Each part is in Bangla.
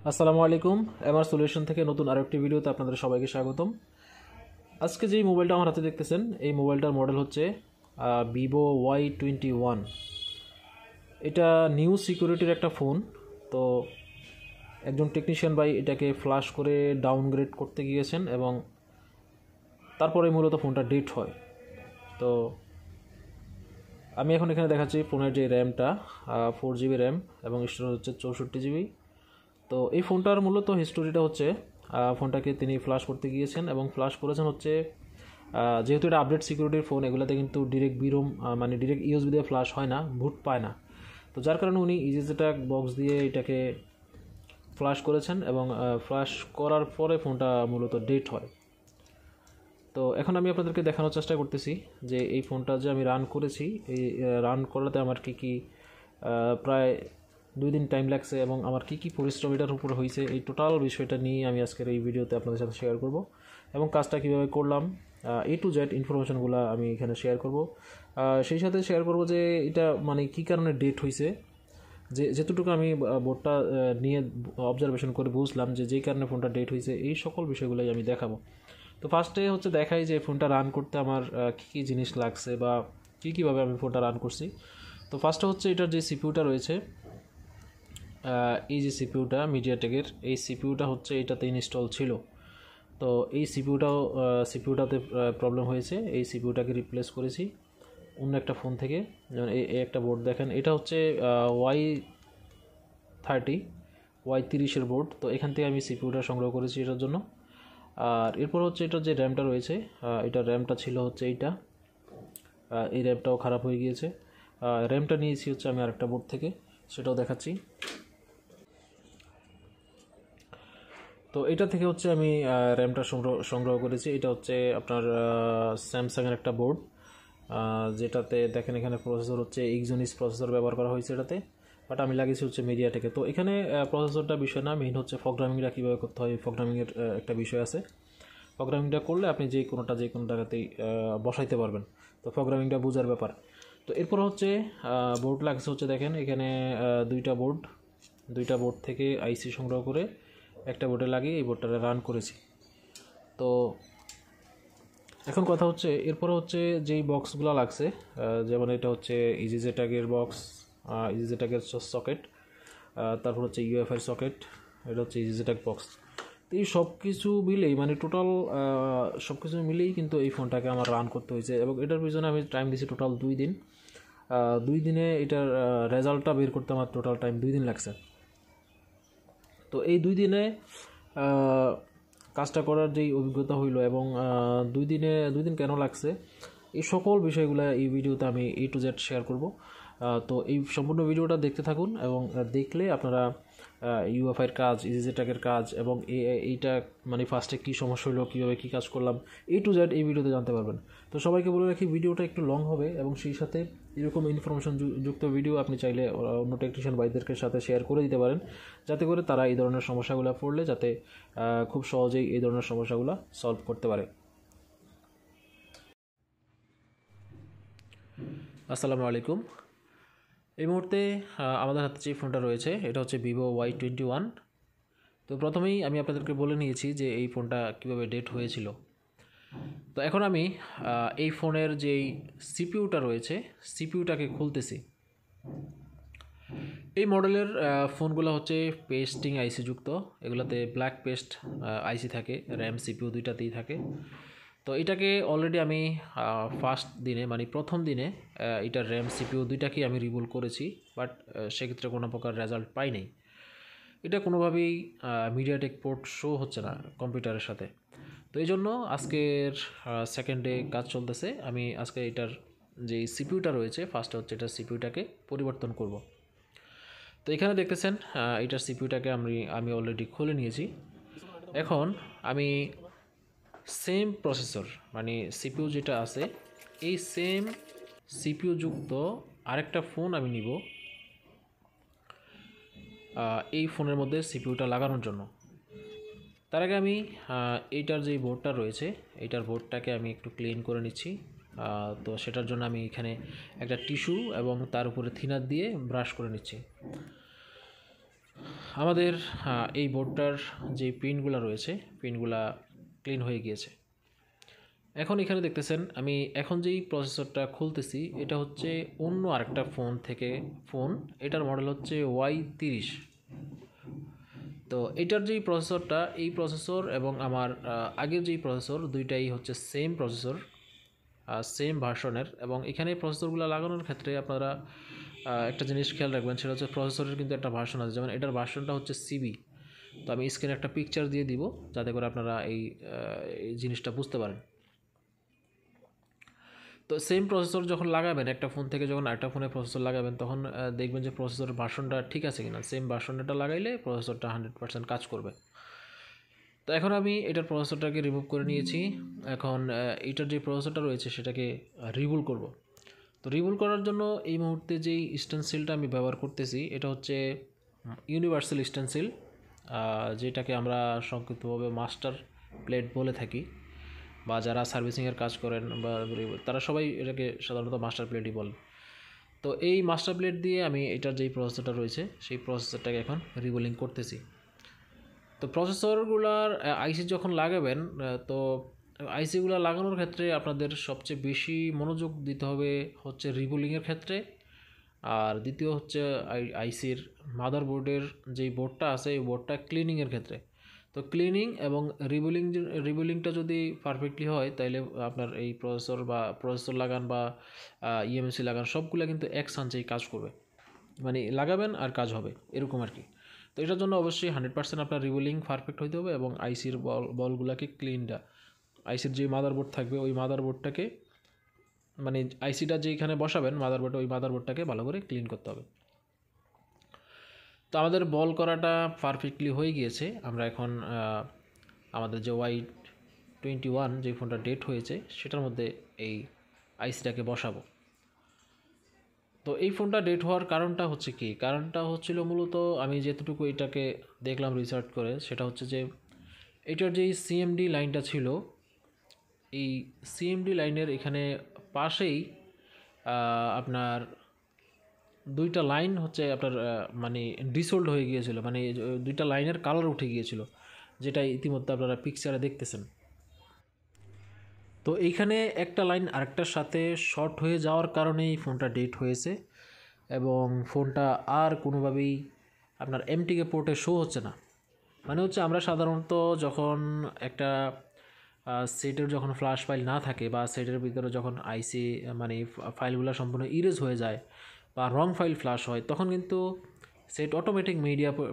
আসসালামু আলাইকুম। এমআর সলিউশন থেকে নতুন আরেকটি ভিডিওতে আপনাদের সবাইকে স্বাগতম। আজকে যেই মোবাইলটা আমার হাতে দেখতেছেন, এই মোবাইলটার মডেল হচ্ছে ভিভো Y21। এটা নিউ সিকিউরিটির একটা ফোন। তো একজন টেকনিশিয়ান ভাই এটাকে ফ্লাশ করে ডাউনগ্রেড করতে গিয়েছেন এবং তারপরে মূলত ফোনটা ডেট হয়। তো আমি এখন এখানে দেখাচ্ছি ফোনের যে র্যামটা 4 GB র্যাম এবং স্টোরেজ হচ্ছে 64 GB। তো এই ফোনটার মূলত হিস্টোরিটা হচ্ছে ফোনটাকে তিনি ফ্লাশ করতে গিয়েছেন এবং ফ্লাশ করেছেন হচ্ছে যেহেতু এটা আপডেট সিকিউরিটির ফোন, এগুলোতে কিন্তু ডিরেক্ট বিরোম মানে ডিরেক্ট ইউএসবি দিয়ে ফ্লাশ হয় না, বুট পায় না। তো যার কারণে উনি ইজিজেটাক বক্স দিয়ে এটাকে ফ্লাশ করেছেন এবং ফ্লাশ করার পরে ফোনটা মূলত ডেট হয়। তো এখন আমি আপনাদেরকে দেখানোর চেষ্টা করতেছি যে এই ফোনটা যে আমি রান করেছি, এই রান করাতে আমার কী প্রায় 2 দিন টাইম লাগছে এবং আমার কী পরিশ্রম এটার উপর হয়েছে, এই টোটাল বিষয়টা নিয়ে আমি আজকের এই ভিডিওতে আপনাদের সাথে শেয়ার করব এবং কাজটা কীভাবে করলাম A to Z ইনফরমেশনগুলো আমি এখানে শেয়ার করব। সেই সাথে শেয়ার করব যে এটা মানে কী কারণে ডেট হয়েছে, যেতটুকু আমি বোর্ডটা নিয়ে অবজারভেশন করে বুঝলাম যে যেই কারণে ফোনটা ডেট হয়েছে, এই সকল বিষয়গুলোই আমি দেখাবো। তো ফার্স্টে হচ্ছে দেখাই যে ফোনটা রান করতে আমার কী জিনিস লাগছে বা কীভাবে আমি ফোনটা রান করছি। তো ফার্স্টে হচ্ছে এটার যে সিপিইউটা রয়েছে, এই যে সিপিইউটা মিডিয়াটেকের, এই সিপিইউটা হচ্ছে এটাতে ইনস্টল ছিল। তো এই সিপিইউটাতে প্রবলেম হয়েছে, এই সিপিইউটাকে রিপ্লেস করেছি অন্য একটা ফোন থেকে। যেমন এই একটা বোর্ড দেখেন, এটা হচ্ছে Y30 বোর্ড। তো এখান থেকে আমি সিপিইউটা সংগ্রহ করেছি এটার জন্য। আর এরপর হচ্ছে এটার যে র্যামটা রয়েছে, এটার র্যামটা ছিল হচ্ছে এইটা, এই র্যামটাও খারাপ হয়ে গিয়েছে। র্যামটা নিয়েছি হচ্ছে আমি আরেকটা বোর্ড থেকে, সেটাও দেখাচ্ছি। তো এটা থেকে হচ্ছে আমি র্যামটা সংগ্রহ করেছি। এটা হচ্ছে আপনার স্যামসাংয়ের একটা বোর্ড, যেটাতে দেখেন এখানে প্রসেসর হচ্ছে এক্সিনোস প্রসেসর ব্যবহার করা হয়েছে এটাতে, বাট আমি লাগিয়েছি হচ্ছে মিডিয়াটেকে। তো এখানে প্রসেসরটা বিষয় না, মেইন হচ্ছে প্রোগ্রামিংটা কীভাবে করতে হয়, প্রোগ্রামিংয়ের একটা বিষয় আছে। প্রোগ্রামিংটা করলে আপনি যে কোনো জায়গাতেই বসাইতে পারবেন। তো প্রোগ্রামিংটা বোঝার ব্যাপার। তো এরপর হচ্ছে বোর্ড লাগছে হচ্ছে দেখেন এখানে দুইটা বোর্ড থেকে আইসি সংগ্রহ করে একটা বোর্ডে লাগিয়ে এই বোর্ডটা রান করেছি। তো এখন কথা হচ্ছে এরপরে হচ্ছে যেই বক্সগুলো লাগছে, যেমন এটা হচ্ছে ইজিজেটাকের বক্স, ইজিজেটাকের সকেট, তারপর হচ্ছে ইউএফআই সকেট, এটা হচ্ছে ইজিজেটাক বক্স। তো এই সব কিছু মিলেই মানে টোটাল সব কিছু মিলেই কিন্তু এই ফোনটাকে আমার রান করতে হয়েছে এবং এটার পিছনে আমি টাইম দিয়েছি টোটাল 2 দিন। 2 দিনে এটার রেজাল্টটা বের করতে আমার টোটাল টাইম 2 দিন লাগছে। তো এই 2 দিনে কাজটা করার যেই অভিজ্ঞতা হইলো এবং 2 দিন কেন লাগছে, এই সকল বিষয়গুলো এই ভিডিওতে আমি A to Z শেয়ার করব। তো এই সম্পূর্ণ ভিডিওটা দেখতে থাকুন এবং দেখলে আপনারা ইউএফআইয়ের কাজ, ইজিজেটাকের কাজ এবং এইটা মানে ফার্স্টে কী সমস্যা হলো, কীভাবে কী কাজ করলাম, A to Z এই ভিডিওতে জানতে পারবেন। তো সবাইকে বলে রাখি ভিডিওটা একটু লং হবে এবং সেই সাথে এরকম ইনফরমেশন যুক্ত ভিডিও আপনি চাইলে অন্য টেকনিশিয়ান ভাইদেরকে সাথে শেয়ার করে দিতে পারেন, যাতে করে তারা এই ধরনের সমস্যাগুলো পড়লে যাতে খুব সহজেই এই ধরনের সমস্যাগুলো সলভ করতে পারে। আসসালামু আলাইকুম। এই মুহূর্তে আমাদের হাতে যে ফোনটা রয়েছে এটা হচ্ছে ভিভো Y21। তো প্রথমেই আমি আপনাদেরকে বলে নিয়েছি যে এই ফোনটা কীভাবে ডেট হয়েছিল। তো এখন আমি এই ফোনের যেই সিপিইউটা রয়েছে, সিপিইউটাকে খুলতেছি। এই মডেলের ফোনগুলো হচ্ছে পেস্টিং আইসি যুক্ত, এগুলোতে ব্ল্যাক পেস্ট আইসি থাকে, র্যাম সিপিইউ দুইটাতেই থাকে। তো এটাকে অলরেডি আমি ফার্স্ট দিনে মানে প্রথম দিনে এটার র্যাম সিপিইউ দুইটাকেই আমি রিবুল করেছি, বাট সেক্ষেত্রে কোনো প্রকার রেজাল্ট পাই নাই। এটা কোনোভাবেই মিডিয়াটেক পোর্ট শো হচ্ছে না কম্পিউটারের সাথে। তো এই জন্য আজকের সেকেন্ড ডে কাজ চলতেছে। আমি আজকে এটার যে সিপিইউটা রয়েছে, ফার্স্টে হচ্ছে এটার সিপিইউটাকে পরিবর্তন করব। তো এখানে দেখতেছেন এটার সিপিইউটাকে আমি অলরেডি খুলে নিয়েছি। এখন আমি সেম প্রসেসর মানে সিপিইউ যেটা আছে, এই সেম সিপিইউ যুক্ত আরেকটা ফোন আমি নিব এই ফোনের মধ্যে সিপিইউটা লাগানোর জন্য। তার আগে আমি এইটার যে বোর্ডটা রয়েছে, এইটার বোর্ডটাকে আমি একটু ক্লিন করে নিচ্ছি। তো সেটার জন্য আমি এখানে একটা টিস্যু এবং তার উপরে থিনার দিয়ে ব্রাশ করে নিচ্ছি। আমাদের এই বোর্ডটার যে পিনগুলো রয়েছে পিনগুলা ক্লিন হয়ে গিয়েছে। এখন এখানে দেখতেছেন আমি এখন যেই প্রসেসরটা খুলতেছি এটা হচ্ছে অন্য আরেকটা ফোন থেকে ফোন, এটার মডেল হচ্ছে Y30। তো এটার যেই প্রসেসরটা এই প্রসেসর এবং আমার আগের যেই প্রসেসর দুইটাই হচ্ছে সেম প্রসেসর, সেম ভার্সনের। এবং এখানে প্রসেসরগুলো লাগানোর ক্ষেত্রে আপনারা একটা জিনিস খেয়াল রাখবেন, সেটা হচ্ছে প্রসেসরের কিন্তু একটা ভার্সন আছে, যেমন এটার ভার্সনটা হচ্ছে সিবি। তো আমি স্ক্রিনে একটা পিকচার দিয়ে দিব যাতে করে আপনারা এই জিনিসটা বুঝতে পারেন। তো সেম প্রসেসর যখন লাগাবেন একটা ফোন থেকে যখন আরেকটা ফোনে প্রসেসর লাগাবেন তখন দেখবেন যে প্রসেসরের ভার্সনটা ঠিক আছে কিনা। সেম ভার্সনটা লাগাইলে প্রসেসরটা 100% কাজ করবে। তো এখন আমি এটার প্রসেসরটাকে রিমুভ করে নিয়েছি। এখন এইটার যে প্রসেসরটা রয়েছে সেটাকে রিবুল করব। তো রিবুল করার জন্য এই মুহূর্তে যেই স্টেনসিলটা আমি ব্যবহার করতেছি এটা হচ্ছে ইউনিভার্সাল স্টেনসিল, যেটাকে আমরা সংক্ষিপ্তভাবে মাস্টার প্লেট বলে থাকি, বা যারা সার্ভিসিংয়ের কাজ করেন বা তারা সবাই এটাকে সাধারণত মাস্টার প্লেটই বলেন। তো এই মাস্টার প্লেট দিয়ে আমি এটার যেই প্রসেসরটা রয়েছে সেই প্রসেসরটাকে এখন রিবুলিং করতেছি। তো প্রসেসরগুলার আইসি যখন লাগাবেন তো আইসিগুলো লাগানোর ক্ষেত্রে আপনাদের সবচেয়ে বেশি মনোযোগ দিতে হবে হচ্ছে রিবুলিংয়ের ক্ষেত্রে। আর দ্বিতীয় হচ্ছে আইসির মাদারবোর্ডের যেই বোর্ডটা আছে এই বোর্ডটা ক্লিনিংয়ের ক্ষেত্রে। তো ক্লিনিং এবং রিবুলিংটা যদি পারফেক্টলি হয় তাহলে আপনার এই প্রসেসর লাগান বা ইএমএসি লাগান সবগুলো কিন্তু এক সাঞ্চেই কাজ করবে, মানে লাগাবেন আর কাজ হবে এরকম আর কি। তো এটার জন্য অবশ্যই 100% আপনার রিবুলিং পারফেক্ট হইতে হবে এবং আইসির বলগুলোকে ক্লিনটা, আইসির যে মাদারবোর্ড থাকবে ওই মাদারবোর্ডটাকে, মানে আইসিটা যেখানে বসাবেন মাদারবোর্ডে ওই মাদারবোর্ডটাকে ভালো করে ক্লিন করতে হবে। তো আমাদের বল করাটা পারফেক্টলি হয়ে গিয়েছে। আমরা এখন আমাদের যে Y21 যে ফোনটা ডেট হয়েছে সেটার মধ্যে এই আইসিটাকে বসাবো। তো এই ফোনটা ডেট হওয়ার কারণটা হচ্ছে কি, কারণটা হচ্ছিল মূলত আমি যেতটুকু এটাকে দেখলাম রিসার্চ করে, সেটা হচ্ছে যে এটার যেই সিএমডি লাইনটা ছিল এই সিএমডি লাইনের এখানে পাশেই আপনার দুইটা লাইন হচ্ছে আপনার মানে ডিসোল্ড হয়ে গিয়েছিল, মানে দুইটা লাইনের কালার উঠে গিয়েছিল, যেটা ইতিমধ্যে আপনারা পিকচারে দেখতেছেন। তো এইখানে একটা লাইন আরেকটার সাথে শর্ট হয়ে যাওয়ার কারণে এই ফোনটা ডেট হয়েছে এবং ফোনটা আর কোনোভাবেই আপনার এমটিকে পোর্টে শো হচ্ছে না। মানে হচ্ছে আমরা সাধারণত যখন একটা সেটের যখন ফ্ল্যাশ ফাইল না থাকে বা সেটের ভিতরে যখন আইসি মানে ফাইলগুলো সম্পূর্ণ ইরেজ হয়ে যায় বা রং ফাইল ফ্ল্যাশ হয় তখন কিন্তু set automatic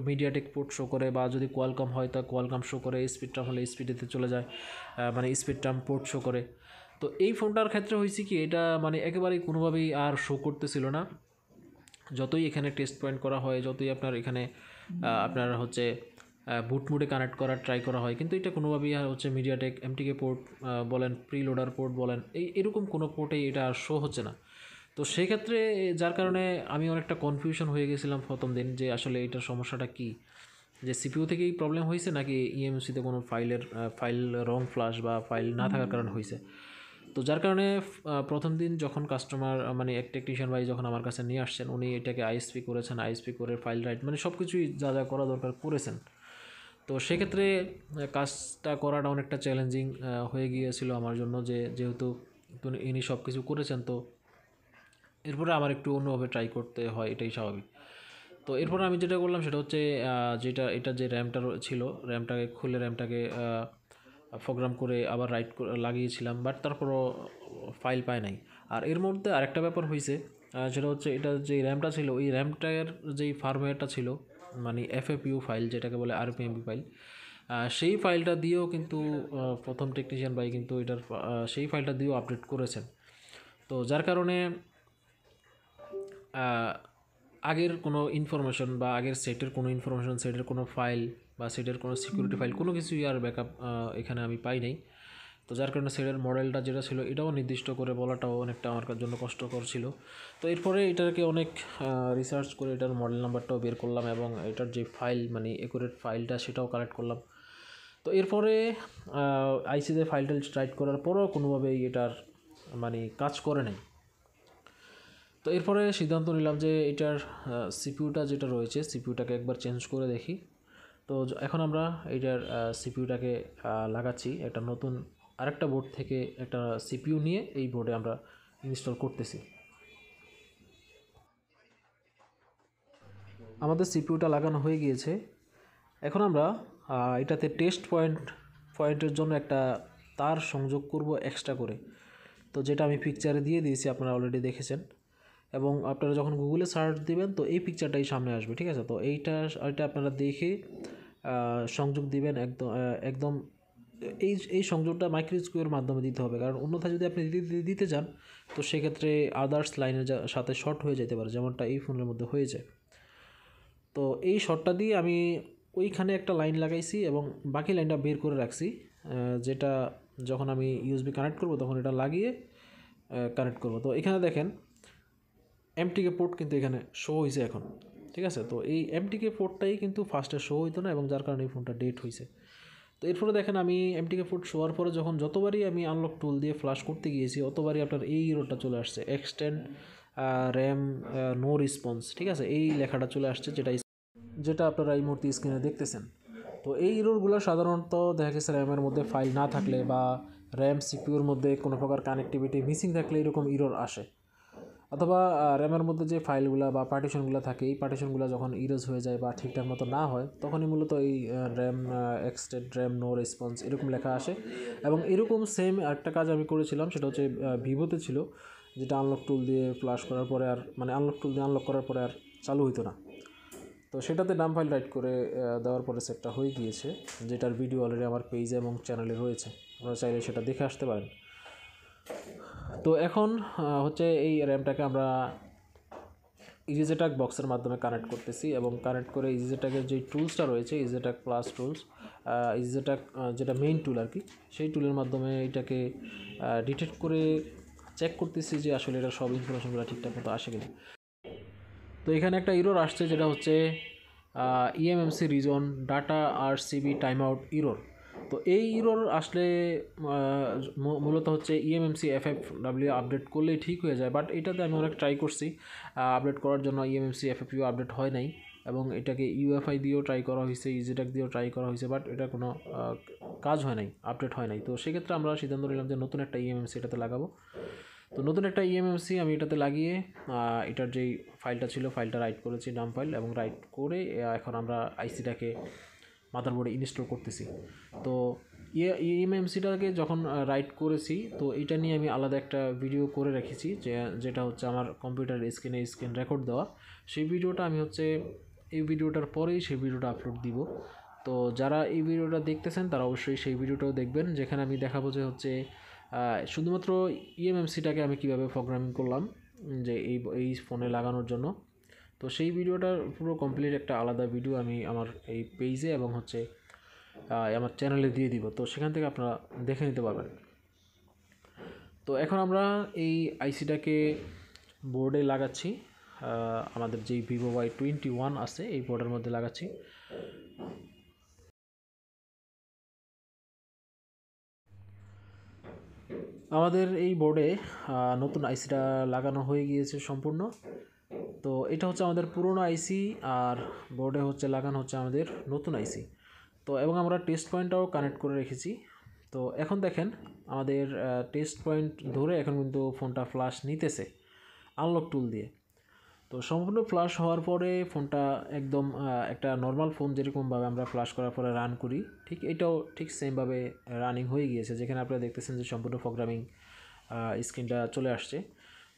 MediaTek port show করে, বা যদি কোয়ালকম হয় তা কোয়ালকম শো করে, স্পিডটাম হলে স্পিডেতে চলে যায়, মানে স্পিডটাম পোর্ট শো করে। তো এই ফোনটার ক্ষেত্রে হয়েছে কি এটা মানে একেবারেই কোনোভাবেই আর শো করতেছিল না। যতই এখানে টেস্ট পয়েন্ট করা হয়, যতই আপনার এখানে আপনার হচ্ছে বুট মোডে কানেক্ট করার ট্রাই করা হয়, কিন্তু এটা কোনোভাবেই আর হচ্ছে মিডিয়াটেক এমটিকে পোর্ট বলেন, প্রিলোডার পোর্ট বলেন, এরকম কোনো পোর্টেই এটা আর শো হচ্ছে না। তো সেক্ষেত্রে যার কারণে আমি অনেকটা কনফিউশন হয়ে গেছিলাম প্রথম দিন যে আসলে এটার সমস্যাটা কী, যে সিপিইউ থেকেই প্রবলেম হয়েছে নাকি ইএমসিতে কোনো ফাইল রং ফ্লাশ বা ফাইল না থাকার কারণে হয়েছে। তো যার কারণে প্রথম দিন যখন কাস্টমার মানে এক টেকনিশিয়ান ভাই যখন আমার কাছে নিয়ে আসছেন উনি এটাকে আইএসপি করেছেন, আইএসপি করে ফাইল রাইট মানে সব কিছুই যা যা করা দরকার করেছেন। তো সেক্ষেত্রে কাজটা করাটা অনেকটা চ্যালেঞ্জিং হয়ে গিয়েছিল আমার জন্য, যেহেতু ইনি সব কিছু করেছেন। তো এরপরে আমার একটু অন্যভাবে ট্রাই করতে হয়, এটাই স্বাভাবিক। তো এরপরে আমি যেটা করলাম সেটা হচ্ছে এটা যে র্যামটা ছিল র্যামটাকে খুলে র্যামটাকে প্রোগ্রাম করে আবার রাইট লাগিয়েছিলাম, বাট তারপরও ফাইল পায় নাই। আর এর মধ্যে আরেকটা ব্যাপার হয়েছে, সেটা হচ্ছে এটা যে র্যামটা ছিল ওই র্যামটার যেই ফার্মওয়্যারটা ছিল মানে এফএপিউ ফাইল যেটাকে বলে আরপিএমপি ফাইল, সেই ফাইলটা দিয়েও কিন্তু প্রথম টেকনিশিয়ান ভাই কিন্তু এটার সেই ফাইলটা দিয়েও আপডেট করেছেন। তো যার কারণে আগের কোনো ইনফরমেশন বা আগের সেটের কোনো ইনফরমেশন, সেটের কোনো ফাইল বা সেটের কোনো সিকিউরিটি ফাইল কোনো কিছুই আর ব্যাকআপ এখানে আমি পাই নাই। তো যার কারণে সেটের মডেলটা যেটা ছিল এটাও নির্দিষ্ট করে বলাটাও অনেকটা আমার জন্য কষ্টকর ছিল। তো এরপরে এটাকে অনেক রিসার্চ করে এটার মডেল নাম্বারটাও বের করলাম এবং এটার যে ফাইল মানে অ্যাকুরেট ফাইলটা সেটাও কালেক্ট করলাম। তো এরপরে আইসিতে ফাইলটা রাইট করার পরও কোনোভাবেই এটার মানে কাজ করে নাই। তো এরপরে সিদ্ধান্ত নিলাম যে এটার সিপিইউটা যেটা রয়েছে সিপিইউটাকে একবার চেঞ্জ করে দেখি। তো এখন আমরা এইটার সিপিইউটাকে লাগাচ্ছি একটা নতুন আরেকটা বোর্ড থেকে একটা সিপিইউ নিয়ে এই বোর্ডে আমরা ইনস্টল করতেছি। আমাদের সিপিইউটা লাগানো হয়ে গিয়েছে। এখন আমরা এটাতে টেস্ট পয়েন্টের জন্য একটা তার সংযোগ করব এক্সট্রা করে। তো যেটা আমি পিকচারে দিয়ে দিয়েছি, আপনারা অলরেডি দেখেছেন, এবং আপনারা যখন গুগলে সার্চ দিবেন তো এই পিকচারটাই সামনে আসবে, ঠিক আছে। তো এইটা আপনারা দেখে সংযোগ দিবেন একদম এই সংযোগটা মাইক্রোস্কোপের মাধ্যমে দিতে হবে, কারণ অন্যথায় যদি আপনি দিতে চান তো সেক্ষেত্রে আদার্স লাইনের সাথে শর্ট হয়ে যেতে পারে, যেমনটা এই ফোনের মধ্যে হয়েছে। তো এই শর্টটা দিয়ে আমি ওইখানে একটা লাইন লাগাইছি এবং বাকি লাইনটা বের করে রাখছি, যেটা যখন আমি ইউএসবি কানেক্ট করব তখন এটা লাগিয়ে কানেক্ট করব। তো এখানে দেখেন এমটিকে পোর্ট কিন্তু এখানে শো হয়েছে এখন, ঠিক আছে। তো এই এমটিকে পোর্টটাই কিন্তু ফার্স্টে শো হইতো না এবং যার কারণে এই ফোনটা ডেট হয়েছে। তো এরপরে দেখেন আমি এমটিকে পোর্ট শোয়ার পরে যতবারই আমি আনলক টুল দিয়ে ফ্লাশ করতে গিয়েছি ততবারই আপনার এই ইরোটা চলে আসছে, এক্সটেন্ড র্যাম নো রেসপন্স, ঠিক আছে, এই লেখাটা চলে আসছে, যেটা আপনারা এই মুহূর্তে স্ক্রিনে দেখতেছেন। তো এই ইরোরগুলো সাধারণত দেখা গেছে র্যামের মধ্যে ফাইল না থাকলে বা র্যাম সিপিইউর মধ্যে কোনো প্রকার কানেক্টিভিটি মিসিং থাকলে এরকম ইরোর আসে, অথবা র্যামের মধ্যে যে ফাইলগুলো বা পার্টিশনগুলো থাকে এই পার্টিশনগুলো যখন ইরেজ হয়ে যায় বা ঠিকঠাক মতো না হয় তখনই মূলত এই RAM extend RAM no response এরকম লেখা আসে। এবং এরকম সেম একটা কাজ আমি করেছিলাম, সেটা হচ্ছে ভিভোতে ছিল, যেটা আনলক টুল দিয়ে ফ্লাশ করার পরে আর আনলক টুল দিয়ে আনলক করার পরে আর চালু হতো না। তো সেটাতে ডাম ফাইল রাইট করে দেওয়ার পরে সেটটা হয়ে গিয়েছে, যেটার ভিডিও অলরেডি আমার পেজে এবং চ্যানেলে রয়েছে, আপনারা চাইলে সেটা দেখে আসতে পারেন। তো এখন হচ্ছে এই র্যামটাকে আমরা ইজিজেটাক বক্সের মাধ্যমে কানেক্ট করতেছি এবং কানেক্ট করে ইজিজেটাকের যে টুলসটা রয়েছে ইজিজেটাক প্লাস টুলস, ইজিজেটাক যেটা মেইন টুল আর কি, সেই টুলের মাধ্যমে এটাকে ডিটেক্ট করে চেক করতেছি যে আসলে এটা সব ইনফরমেশনগুলো ঠিকঠাক মতো আসে কিনা। তো এখানে একটা ইরোর আসছে, যেটা হচ্ছে eMMC reason data RCB time out error. তো এই ইরোর আসলে মূলত হচ্ছে ইএমএমসি এফএফডাব্লিউ আপডেট করলেই ঠিক হয়ে যায়, বাট এটাতে আমি অনেক ট্রাই করছি আপডেট করার জন্য, ইএমএমসি এফএফইউ আপডেট হয় নাই, এবং এটাকে ইউএফআই দিয়েও ট্রাই করা হয়েছে, ইজিটেক দিয়েও ট্রাই করা হয়েছে, বাট এটা কোনো কাজ হয় নাই, আপডেট হয় নাই। তো সেক্ষেত্রে আমরা সিদ্ধান্ত নিলাম যে নতুন একটা ইএমএমসি এটাতে লাগাবো। তো নতুন একটা ইএমএমসি আমি এটাতে লাগিয়ে এটার যেই ফাইলটা ছিল ফাইলটা রাইট করেছি ডাম ফাইল, এবং রাইট করে এখন আমরা আইসিটাকে মাদারবোর্ডে ইনস্টল করতেছি। তো ইএমএমসিটাকে যখন রাইট করেছি তো এটা নিয়ে আমি আলাদা একটা ভিডিও করে রেখেছি, যেটা হচ্ছে আমার কম্পিউটার স্ক্রিন রেকর্ড দেওয়া, সেই ভিডিওটা আমি হচ্ছে এই ভিডিওটার পরেই সেই ভিডিওটা আপলোড দিব। তো যারা এই ভিডিওটা দেখতেছেন তারা অবশ্যই সেই ভিডিওটাও দেখবেন, যেখানে আমি দেখাবো যে হচ্ছে শুধুমাত্র ইএমএমসিটাকে আমি কিভাবে প্রোগ্রামিং করলাম যে এই ফোনে লাগানোর জন্য। তো সেই ভিডিওটার পুরো কমপ্লিট একটা আলাদা ভিডিও আমি আমার এই পেজে এবং হচ্ছে আমার চ্যানেলে দিয়ে দিব, তো সেখান থেকে আপনারা দেখে নিতে পারবেন। তো এখন আমরা এই আইসিটাকে বোর্ডে লাগাচ্ছি, আমাদের যেই ভিভো Y21 আছে এই বোর্ডের মধ্যে লাগাচ্ছি। আমাদের এই বোর্ডে নতুন আইসিটা লাগানো হয়ে গিয়েছে সম্পূর্ণ। তো এটা হচ্ছে আমাদের পুরনো আইসি আর বোর্ডে হচ্ছে লাগানো হচ্ছে আমাদের নতুন আইসি। তো এবং আমরা টেস্ট পয়েন্টটাও কানেক্ট করে রেখেছি। তো এখন দেখেন আমাদের টেস্ট পয়েন্ট ধরে এখন কিন্তু ফোনটা ফ্ল্যাশ নিতেছে আনলক টুল দিয়ে। তো সম্পূর্ণ ফ্ল্যাশ হওয়ার পরে ফোনটা একদম একটা নর্মাল ফোন যেরকমভাবে আমরা ফ্ল্যাশ করার পরে রান করি ঠিক এটাও ঠিক সেমভাবে রানিং হয়ে গিয়েছে, যেখানে আপনারা দেখতেছেন যে সম্পূর্ণ প্রোগ্রামিং স্ক্রিনটা চলে আসছে।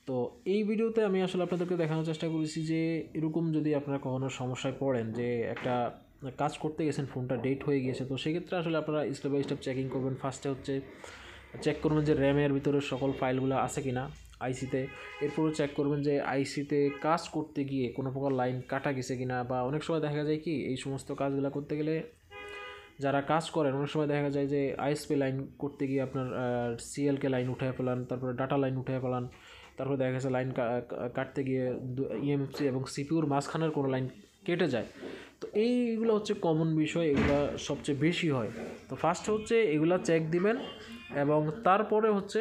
তো এই ভিডিওতে আমি আসলে আপনাদেরকে দেখানোর চেষ্টা করেছি যে এরকম যদি আপনারা কখনো সমস্যায় পড়েন যে একটা কাজ করতে গেছেন ফোনটা ডেট হয়ে গিয়েছে, তো সেক্ষেত্রে আসলে আপনারা স্টেপ বাই স্টেপ চেকিং করবেন। ফার্স্টে হচ্ছে চেক করবেন যে র্যামের ভিতরে সকল ফাইলগুলো আছে কিনা আইসিতে, এরপরে চেক করবেন যে আইসিতে কাজ করতে গিয়ে কোনো প্রকার লাইন কাটা গেছে কিনা, বা অনেক সময় দেখা যায় কি এই সমস্ত কাজগুলো করতে গেলে যারা কাজ করেন অনেক সময় দেখা যায় যে আইএসপি লাইন করতে গিয়ে আপনার সিএলকে লাইন উঠে ফেলান, তারপরে ডাটা লাইন উঠে ফেলান, তারপরে দেখা গেছে লাইন কাটতে গিয়ে ইএমসি এবং সিপিউর মাঝখানের কোনো লাইন কেটে যায়। তো এইগুলো হচ্ছে কমন বিষয়, এগুলো সবচেয়ে বেশি হয়। তো ফার্স্ট হচ্ছে এগুলো চেক দিবেন এবং তারপরে হচ্ছে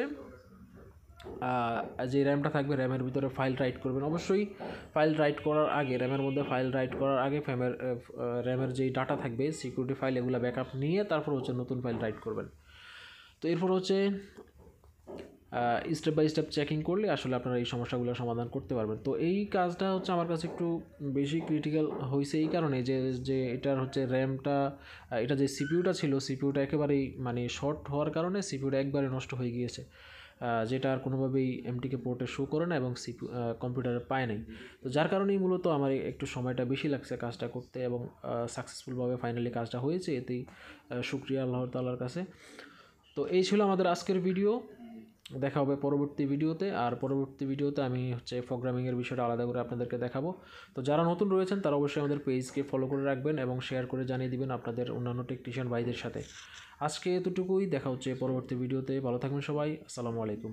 যে র্যামটা থাকবে র্যামের ভিতরে ফাইল রাইট করবেন। অবশ্যই ফাইল রাইট করার আগে, র্যামের মধ্যে ফাইল রাইট করার আগে র্যামের যেই ডাটা থাকবে সিকিউরিটি ফাইল এগুলো ব্যাকআপ নিয়ে তারপর হচ্ছে নতুন ফাইল রাইট করবেন। তো এরপর হচ্ছে স্টেপ বাই স্টেপ চেকিং করলে আসলে আপনারা এই সমস্যাগুলো সমাধান করতে পারবেন। তো এই কাজটা হচ্ছে আমার কাছে একটু বেশি ক্রিটিক্যাল হয়েছে এই কারণে যে এটার হচ্ছে র্যামটা, এটা যে সিপিইউটা ছিল সিপিইউটা একেবারেই মানে শর্ট হওয়ার কারণে সিপিইউটা একবারে নষ্ট হয়ে গিয়েছে, যেটা আর কোনোভাবেই এমটিকে পোর্টে শো করে না এবং কম্পিউটারে পায় নাই। তো যার কারণেই মূলত আমার একটু সময়টা বেশি লাগছে কাজটা করতে এবং সাকসেসফুলভাবে ফাইনালি কাজটা হয়েছে, এতেই শুকরিয়া আল্লাহ তাআলার কাছে। তো এই ছিল আমাদের আজকের ভিডিও, দেখা হবে পরবর্তী ভিডিওতে। আর পরবর্তী ভিডিওতে আমি হচ্ছে প্রোগ্রামিংয়ের বিষয়টা আলাদা করে আপনাদেরকে দেখাবো। তো যারা নতুন রয়েছেন তারা অবশ্যই আমাদের পেজকে ফলো করে রাখবেন এবং শেয়ার করে জানিয়ে দিবেন আপনাদের অন্যান্য টেকনিশিয়ান ভাইদের সাথে। আজকে এতটুকুই, দেখা হচ্ছে পরবর্তী ভিডিওতে। ভালো থাকবেন সবাই, আসসালামু আলাইকুম।